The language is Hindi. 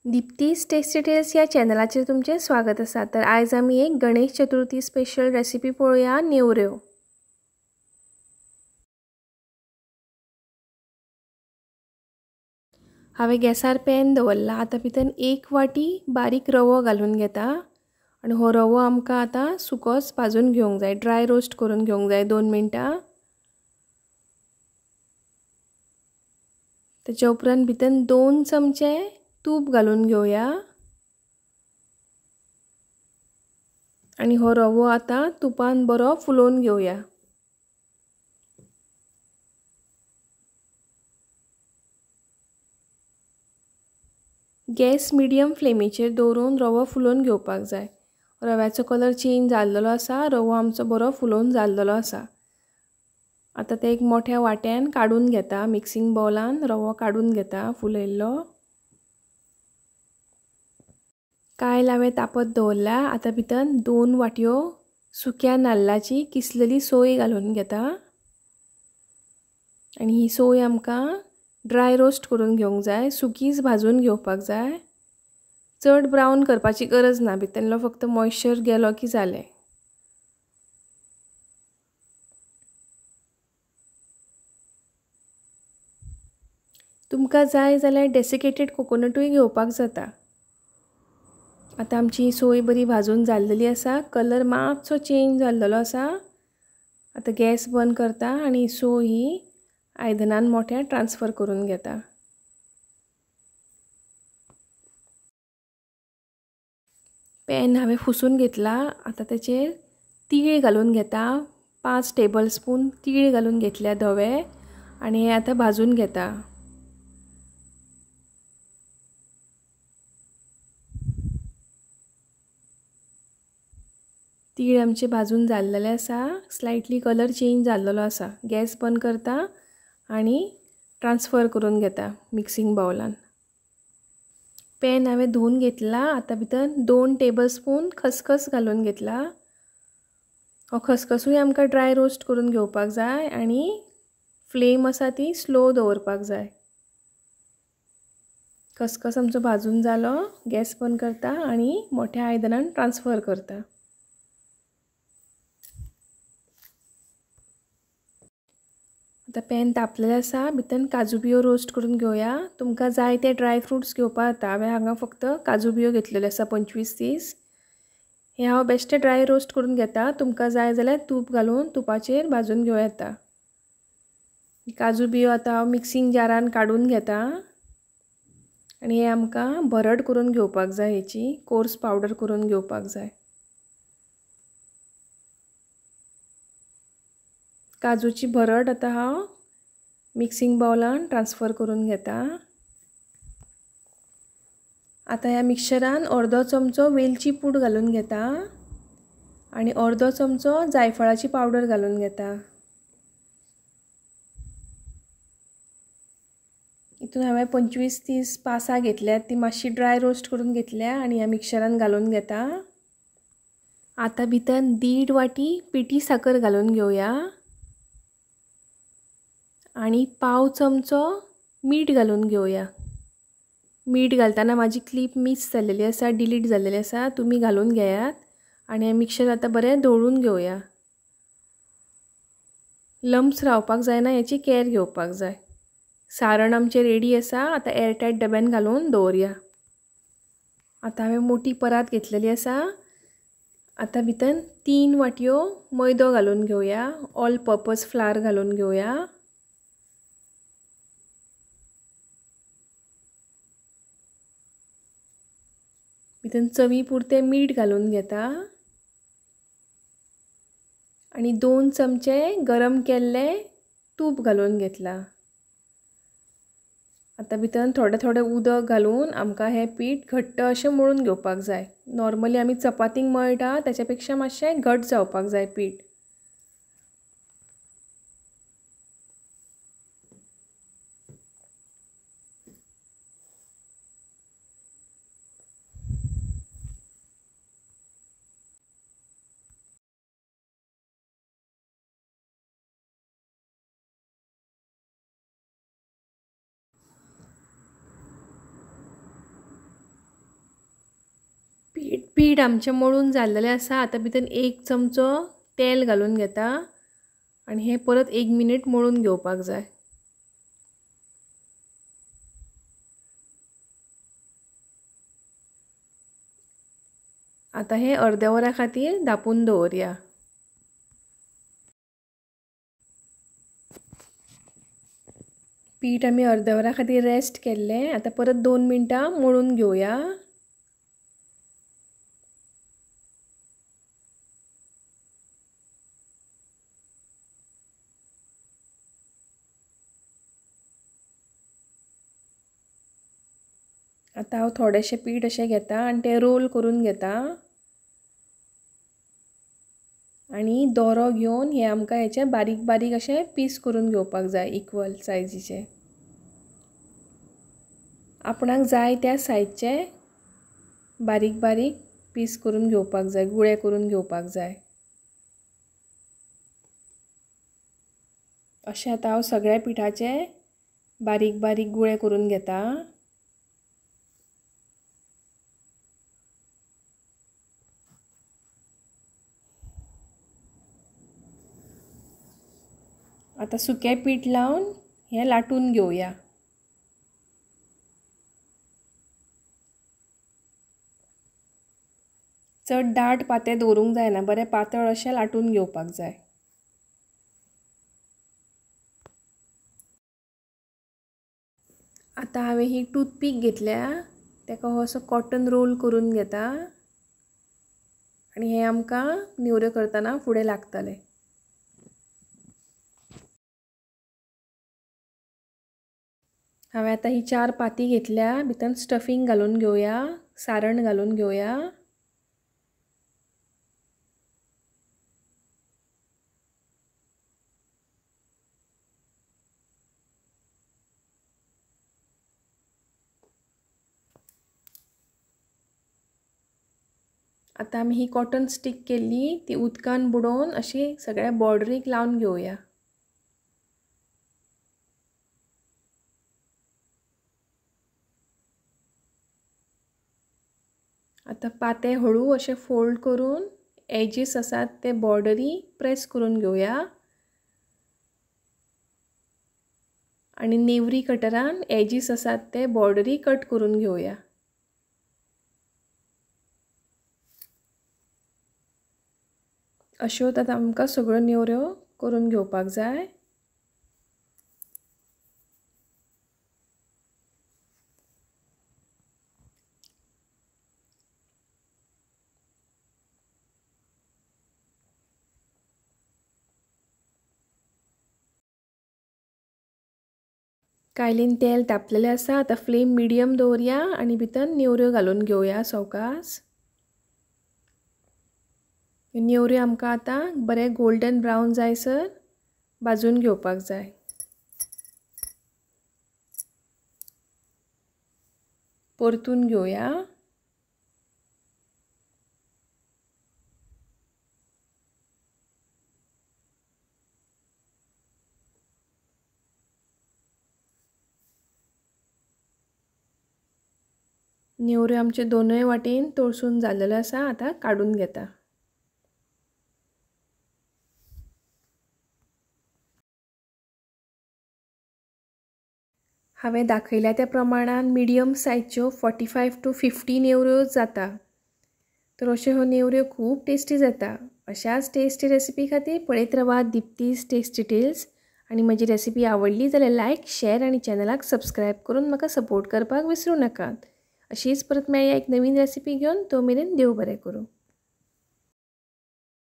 दीप्तीज टेस्टी टेल्स या चॅनलाचेर तुमचे स्वागत आसा। तर आयज आमी एक गणेश चतुर्थी स्पेशल रेसिपी पळोवया, नेवऱ्यो। हांवें गॅसार पॅन दवरला। आतां भितर 1 वाटी बारीक रवो घालून घेता आनी हो रवो आमकां आतां सुकोच भाजून घेवंक जाय, ड्राय रोस्ट करून घेवंक जाय 2 मिनटां। ताच्या उपरांत भितर 2 चमचे तूप घालून घेवया आणि हो रवो आता तुपान बरो फुलोवन घेवया। गॅस मिडियम फ्लेमीचेर दवरून रवो फुलोवन घेवपाक जाय। रव्याचो कलर चेंज जाल्लो आसा, रवो आमचो बरो फुलोवन जाल्लो आसा। आता ते एक मोठ्या वाट्यान काडून घेता, मिक्सिंग बाउलान रवो काडून घेता फुलयल्लो। कायल हांवें तापत दवरला। आता भितर 2 वाटयो सुक्या नाल्लाची किसलेली सोय घालून घेता आणि ही सोय आमकां ड्राय रोस्ट करून घेवंक जाय, सुकीच भाजून घेवपाक जाय। चड ब्रावन करपाची गरज ना, भितरलो फक्त मॉइश्चर गेलो की जालें। तुमकां जाय जाल्यार डेसिकेटेड कोकोनटूय घेवपाक जाता। आता आमची सोय बरी भाजून जाल्लेली आसा, कलर मातसो चेंज जाल्लो आसा। आता गॅस बंद करता आणि सोय ही आयदनान मोठ्या ट्रान्सफर करून घेता। पॅन हांवें फुसून घेतला। आता ताचेर तीळ घालून घेता, 5 टेबलस्पून तीळ घालून घेतल्या धवे आणि हे आता भाजून घेता। तीळ आमचे भाजून जाल्लेले आसा, स्लाइटली कलर चेंज जाल्लो आसा। गॅस बंद करता आणि ट्रान्सफर करून घेता मिक्सिंग बाउलान। पॅन हांवें धुवून घेतला। आता भितर 2 टेबलस्पून खसखस घालून घेतला। हो खसखसूय आमकां ड्राय रोस्ट करून घेवपाक जाय आणि फ्लेम आसा ती स्लो दवरपाक जाय। खसखस आमचो भाजून जालो, गॅस बंद करता आणि मोठ्या आयदनान ट्रान्सफर करता। आता पॅन तापलेलो आसा, भितर काजू बियो रोस्ट करून घेवया। तुमकां जाय ते ड्राय फ्रुट्स घेवपा जाता। हांवें हांगा फक्त काजू बियो घेतलेले आसा 25-30। हे हांव बेश्टे ड्राय रोस्ट करून घेता। तुमकां जाय जाल्यार तूप घालून तुपाचेर भाजून घेवं येता। काजू बियो आता हांव मिक्सिंग जारान काडून घेता आणि हे आमकां भरड करून घेवपाक जाय, हेची कोर्स पावडर करून घेवपाक जाय। काजूची भरड आता हांव मिक्सिंग बाउलान ट्रान्सफर करून घेता। आता ह्या मिक्सचरान अर्दो चमचो वेलची पूड घालून घेता आणि अर्दो चमचो जायफळाची पावडर घालून घेता। इतून हांवें 25-30 पासां घेतल्यात, ती मातशी ड्राय रोस्ट करून घेतल्या आणि ह्या मिक्सचरान घालून घेता। आता भितर 1.5 वाटी पिठी साकर घालून घेवया आणि पाव चमचो मीठ घालून घेवया। मीठ घालताना माझी क्लिप मिस जाल्लेली आसा, डिलीट जाल्लेली आसा, तुम्ही घालून घेयात आणि हे मिक्सचर आता बरें ढवळून घेवया। लम्प्स रावपाक जायना याची केअर घेवपाक जाय। सारण आमचे रेडी आसा। आता एअरटाइट डब्यान घालून दवरया। आता हांवें मोठी परात घेतलेली आसा। आता भितर 3 वाटयो मैदो घालून घेवया, ऑल पर्पज फ्लावर घालून घेवया। भितर चवी पुरते मीठ घालून घेता आणि 2 चमचे गरम केल्ले तूप घालून घेतला। आता भितर थोडे थोडे उदक घालून आमकां हे पीठ घट्ट अशें मळून घेवपाक जाय। नॉर्मली आमी चपातींक मळटा त्याच्या पेक्षा मातशें घट्ट जावपाक जाय पीठ। पीठ आमचें मळून जाल्लेलें आसा. आतां भितर 1 चमचो तेल घालून घेता आनी हें परत 1 मिनीट मळून घेवपाक जाय. आतां हें अर्द्या वरा खातीर धांपून दवरया. पीठ आमी अर्द्या वरा खातीर रेस्ट केल्लें. आतां परत 2 मिनटां मळून घेवया. आतां हांव थोडेशें पीठ अशें घेता आनी तें रोल करून घेता आनी दोरो घेवन हे आमकां हेचे बारीक बारीक अशें पीस करून घेवपाक जाय इक्वल सायजीचे. आपणाक जाय त्या सायजचे बारीक बारीक पीस करून घेवपाक जाय, गुळे करून घेवपाक जाय. अशें आतां हांव सगळ्या पिठाचे बारीक बारीक गुळे करून घेता. आतां सुकें पीठ लावन हें लाटून घेवया. चड दाट पातें दवरूंक जायना, बरें पातळ अशें लाटून घेवपाक जाय. आतां हांवें ही टूथपीक घेतल्या, तेका हो असो कॉटन रोल करून घेता आनी हें आमकां नेवऱ्यो करतना फुडें लागतलें. हांवें आतां ही 4 पाती घेतल्या. भितर स्टफींग घालून घेवया, सारण घालून घेवया. आतां आमी ही कॉटन स्टीक केल्ली ती उदकान बुडोवन अशी सगळ्या बॉर्डरीक लावन घेवया. आतां पातें हळू अशें फोल्ड करून एजीस आसात ते बॉर्डरी प्रेस करून घेवया आनी नेवरी कटरान एजीस आसात ते बॉर्डरी कट करून घेवया. अश्योच आतां आमकां सगळ्यो नेवऱ्यो करून घेवपाक जाय. कायलीन तेल तापलेलें आसा. आतां फ्लेम मिडियम दवरया आनी भितर नेवऱ्यो घालून घेवया सवकास. नेवऱ्यो आमकां आतां बरें गोल्डन ब्रावन जायसर भाजून घेवपाक जाय. परतून घेवया. नेवऱ्यो आमचे दोनूय वाटेन तळसून जाल्लेल्यो आसा. आतां काडून घेता. हांवें दाखयल्या त्या प्रमाणान मिडियम सायजच्यो 45 to 50 नेवऱ्यो जाता. तर अश्यो ह्यो नेवऱ्यो खूब टेस्टी जाता. अशाच टेस्टी रेसिपी खातीर पळयत रावा दिप्तीज टेस्टी टेल्स. आनी म्हजी रेसिपी आवडली जाल्यार लायक, शेअर आनी चॅनलाक सबस्क्रायब करून म्हाका सपोर्ट करपाक विसरूं नाकात. अशीच परत मेळया एक नवीन रेसिपी घेवन. तो मेरेन देव बरें करूं.